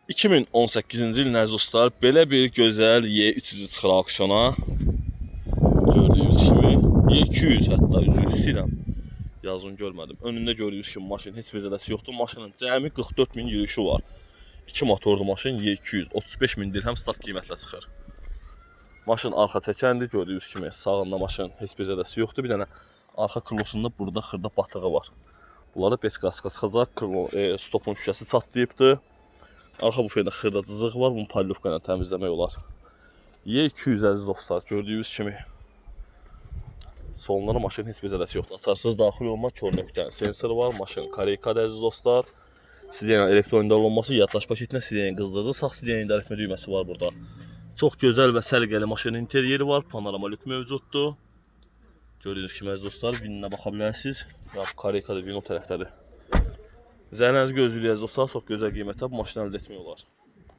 2018-ci ilin əziz dostlar, belə bir gözəl Y300 çıxır aksiyona. Gördüyünüz kimi Y200 hətta üzr istəyirəm. Yazını görmədim. Önündə gördüyünüz kimi maşın heç bir zədəsi yoxdur. Maşının cəmi 44 min yürüyüşü var. 2 motorlu maşın Y200 35 min dirhəm start qiymətlə çıxır. Maşın arxa çəkəndir. Gördüyünüz kimi sağında maşın heç bir zədəsi yoxdur. Bir dənə arxa krosunda burada xırda batığı var. Bunları beskaska çıxacaq. Stopun şüşəsi çatlayıbdır. Arxa bufedə xırda cızıq var. Bunu pallovka ilə təmizləmək olar. Y200 əziz dostlar, gördüyünüz kimi sonlara maşının heç bir zədəsi yoxdur. Açarsız daxil olma, kör nöqtənin sensoru var. Maşın Koreykadır əziz dostlar. Sidiyanın elektronik olması, yaddaş paketinə sidiyanın qızdırıcı, sağ sidiyanın idarəetmə düyməsi var burada. Çox gözəl və səliqəli maşının interyeri var. Panorama lük mövcuddur. Gördüyünüz kimi əziz dostlar, vininə baxa bilərsiniz. Koreykadır, vin o tərəfdədir. Zəhərinizi gözləyirsiniz dostlar, çox gözəl qiymətə bu maşını əldə etmək olar.